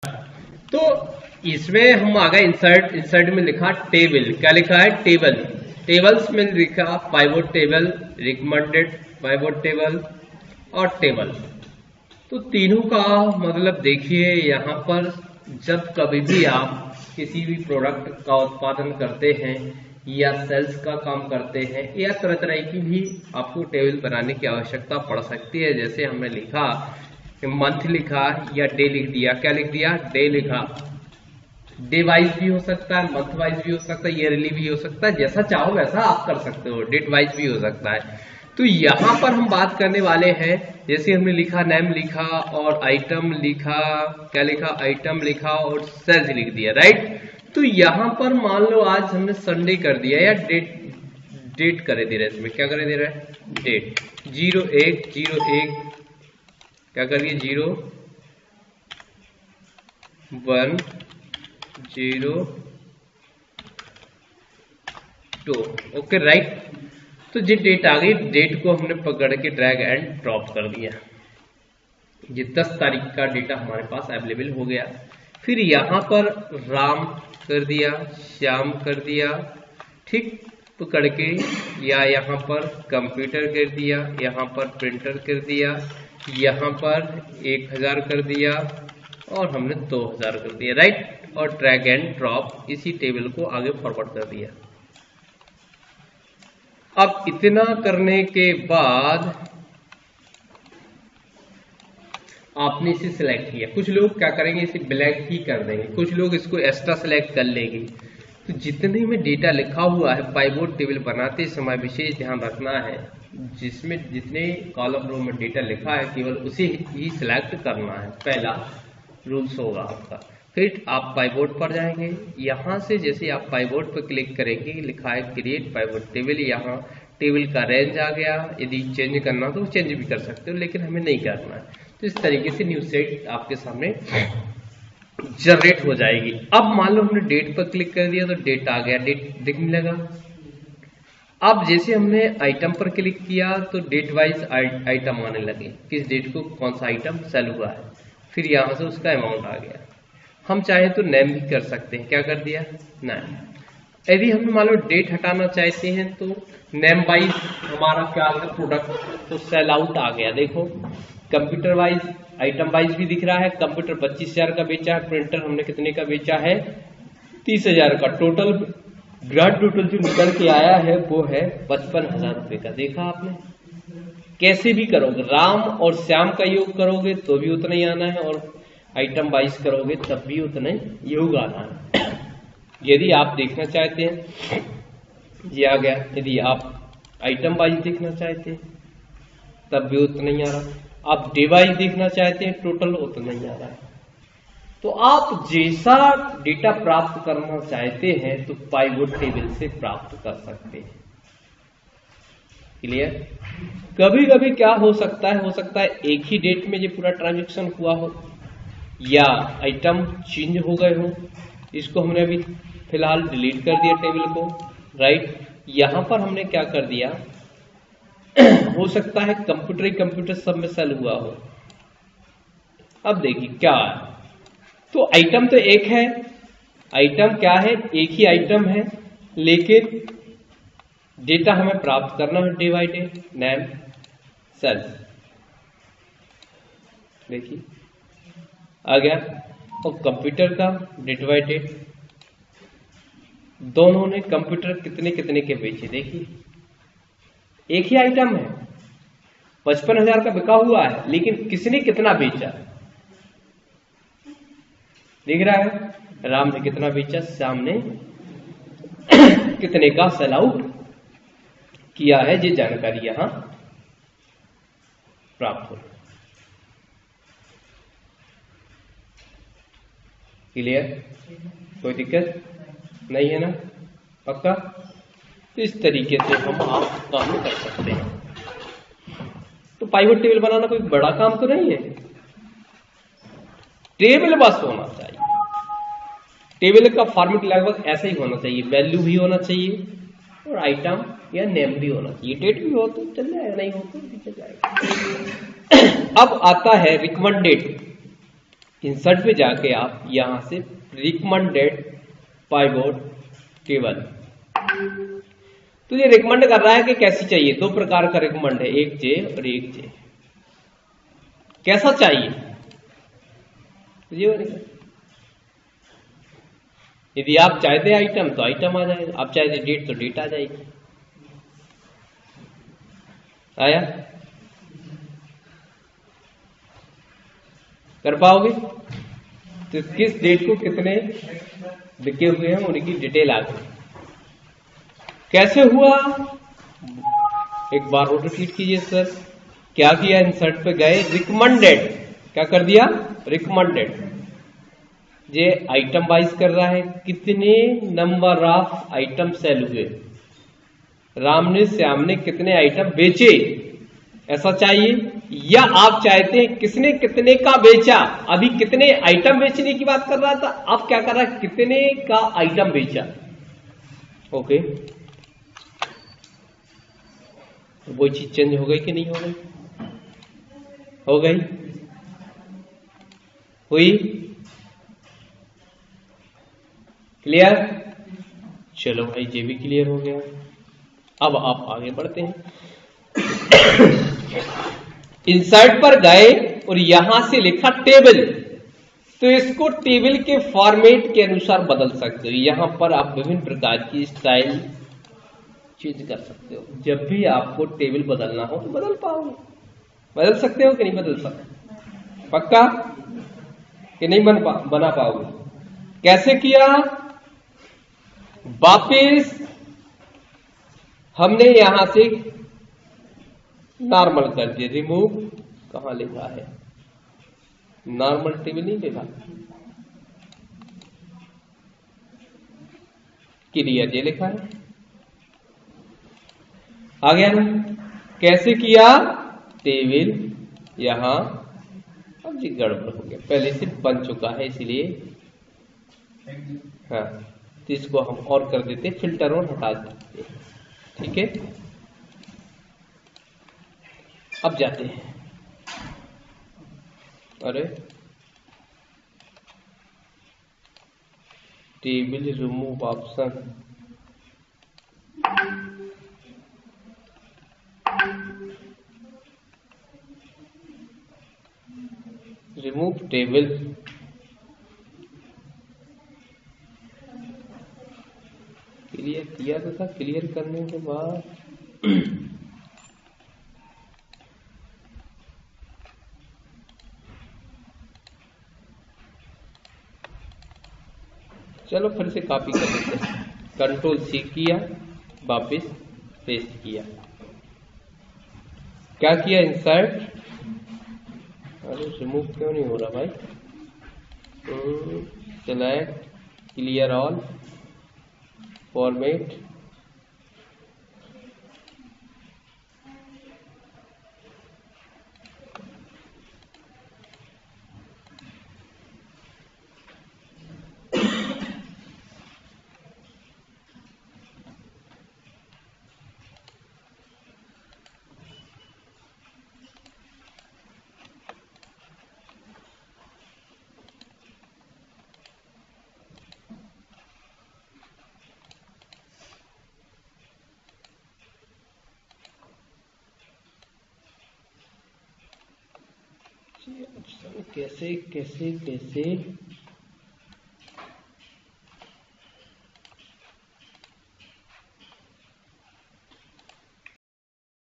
तो इसमें हम आ गए इंसर्ट में लिखा टेबल, क्या लिखा है टेबल, टेबल्स में लिखा pivot table, recommended pivot table और टेबल। तो तीनों का मतलब देखिए यहाँ पर जब कभी भी आप किसी भी प्रोडक्ट का उत्पादन करते हैं या सेल्स का काम करते हैं या तरह तरह की भी आपको टेबल बनाने की आवश्यकता पड़ सकती है। जैसे हमने लिखा मंथ लिखा या डे लिख दिया, क्या लिख दिया डे लिखा, डे वाइज भी हो सकता है, मंथ वाइज भी हो सकता है, ईयरली भी हो सकता है, जैसा चाहो वैसा आप कर सकते हो, डेट वाइज भी हो सकता है। तो यहाँ पर हम बात करने वाले हैं, जैसे हमने लिखा नेम लिखा और आइटम लिखा, क्या लिखा आइटम लिखा और सेल्स लिख दिया, राइट। तो यहाँ पर मान लो आज हमने संडे कर दिया या डेट करे दे रहा है, इसमें क्या करे दे रहा है डेट 01/01, क्या कर दिया 01/02, ओके राइट। तो ये डेट आ गई, डेट को हमने पकड़ के ड्रैग एंड ड्रॉप कर दिया, ये 10 तारीख का डेटा हमारे पास अवेलेबल हो गया। फिर यहाँ पर राम कर दिया, श्याम कर दिया, ठीक पकड़ के, या यहाँ पर कंप्यूटर कर दिया, यहाँ पर प्रिंटर कर दिया, यहाँ पर 1000 कर दिया और हमने 2000 कर दिया, राइट। और ड्रैग एंड ड्रॉप इसी टेबल को आगे फॉरवर्ड कर दिया। अब इतना करने के बाद आपने इसे सिलेक्ट किया, कुछ लोग क्या करेंगे इसे ब्लैक ही कर देंगे, कुछ लोग इसको एक्स्ट्रा सिलेक्ट कर लेंगे। तो जितने में डेटा लिखा हुआ है पाइवोट टेबल बनाते समय विशेष ध्यान रखना है, जिसमें जितने कॉलम रो में डेटा लिखा है केवल उसे ही सिलेक्ट करना है, पहला रूल्स होगा आपका। फिर आप पाइवोट पर जाएंगे, यहाँ से जैसे आप पाइवोट पर क्लिक करेंगे लिखा है क्रिएट पाइवोट टेबल, यहाँ टेबल का रेंज आ गया, यदि चेंज करना तो चेंज भी कर सकते हो लेकिन हमें नहीं करना है। तो इस तरीके से न्यू सेट आपके सामने जनरेट हो जाएगी। अब मान लो हमने डेट पर क्लिक कर दिया तो डेट आ गया, डेट दिखने लगा। अब जैसे हमने आइटम पर क्लिक किया तो डेट वाइज आइटम आने लगे, किस डेट को कौन सा आइटम सेल हुआ है, फिर यहाँ से उसका अमाउंट आ गया। हम चाहे तो नेम भी कर सकते हैं, क्या कर दिया नेम। यदि हम मान लो डेट हटाना चाहते हैं तो नेम वाइज हमारा क्या आ गया प्रोडक्ट, तो सेल आउट आ गया। देखो कंप्यूटर वाइज आइटम वाइज भी दिख रहा है, कंप्यूटर 25,000 का बेचा है, प्रिंटर हमने कितने का बेचा है 30,000 का। टोटल ग्रांड टोटल जो निकल के आया है वो है 55,000 रुपए का। देखा आपने, कैसे भी करोगे, राम और श्याम का योग करोगे तो भी उतना ही आना है और आइटम वाइज करोगे तब भी उतना ही योग आना है। यदि आप देखना चाहते हैं ये आ गया, यदि आप आइटम वाइज देखना चाहते हैं तब भी उतना ही आ रहा, आप डे वाइज देखना चाहते हैं टोटल उतना ही आ रहा है। तो आप जैसा डेटा प्राप्त करना चाहते हैं तो पाइवोट टेबल से प्राप्त कर सकते हैं। क्लियर। कभी कभी क्या हो सकता है एक ही डेट में ये पूरा ट्रांजेक्शन हुआ हो या आइटम चेंज हो गए हो, इसको हमने अभी फिलहाल डिलीट कर दिया टेबल को, राइट। यहां पर हमने क्या कर दिया हो सकता है कंप्यूटर सब में सेल हुआ हो। अब देखिए क्या है, तो आइटम तो एक है, आइटम क्या है एक ही आइटम है, लेकिन डेटा हमें प्राप्त करना है day by day, name sales, देखिए आ गया। और कंप्यूटर का डेट बाई डेट, दोनों ने कंप्यूटर कितने कितने के बेचे, देखिए एक ही आइटम है 55,000 का बिका हुआ है लेकिन किसने कितना बेचा दिख रहा है, राम ने कितना बेचा, श्याम ने कितने का सेल आउट किया है, ये जानकारी यहां प्राप्त हो। क्लियर, कोई दिक्कत नहीं है ना, पक्का। तो इस तरीके से हम आप काम कर सकते हैं। तो पाइवोट टेबल बनाना कोई बड़ा काम तो नहीं है, टेबल बस होना चाहिए। टेबल का फॉर्मेट लगभग ऐसा ही होना चाहिए, वैल्यू भी होना चाहिए और आइटम या नेम भी होना चाहिए, डेट भी हो तो चल जाएगा, नहीं हो तो चल जाएगा। अब आता है रिकमेंडेड इंसर्ट पे जाके आप यहां से रिकमेंडेड पाइवोट टेबल, तो ये रिकमेंड कर रहा है कि कैसी चाहिए। दो प्रकार का रिकमेंड है, एक जे और एक जे। कैसा चाहिए ये, यदि आप चाहते आइटम तो आइटम आ जाएगा, आप चाहते डेट तो डेट आ जाएगी। आया, कर पाओगे? तो किस डेट को कितने बिके हुए हैं उनकी डिटेल आ गई। कैसे हुआ, एक बार और रिपीट कीजिए सर। क्या किया, इंसर्ट पे गए, रिकमेंडेड, क्या कर दिया, रिकमेंडेड। ये आइटम वाइज कर रहा है, कितने नंबर ऑफ आइटम सेल हुए, राम ने श्याम ने कितने आइटम बेचे, ऐसा चाहिए। या आप चाहते हैं किसने कितने का बेचा, अभी कितने आइटम बेचने की बात कर रहा था, अब क्या कर रहा है, कितने का आइटम बेचा। ओके, वो चीज चेंज हो गई कि नहीं हो गई, हो गई, हुई, क्लियर। चलो भाई, ये भी क्लियर हो गया। अब आप आगे बढ़ते हैं। इंसर्ट पर गए और यहां से लिखा टेबल, तो इसको टेबल के फॉर्मेट के अनुसार बदल सकते हो। यहां पर आप विभिन्न प्रकार की स्टाइल चेंज कर सकते हो। जब भी आपको टेबल बदलना हो तो बदल पाओगे, बदल सकते हो कि नहीं बदल सकते, पक्का कि नहीं बना पाओगे। कैसे किया, वापिस हमने यहां से नॉर्मल कर दिया, रिमूव, कहां लिखा है, नॉर्मल टेबल नहीं लिखा, क्लियर ये लिखा है, आ गया ना। कैसे किया, टेबल यहां, अब जी गड़बड़ हो गया, पहले से बन चुका है इसलिए, हाँ, तो इसको हम और कर देते, फिल्टर और हटा देते, ठीक है। अब जाते हैं, अरे table remove option, remove table, clear किया तो था, क्लियर करने के बाद चलो फिर से कॉपी कर लेते हैं, कंट्रोल सी किया, वापिस पेस्ट किया, क्या किया, इंसर्ट, अरे रिमूव क्यों नहीं हो रहा भाई, सेलेक्ट, क्लियर ऑल, फॉर्मेट, कैसे कैसे कैसे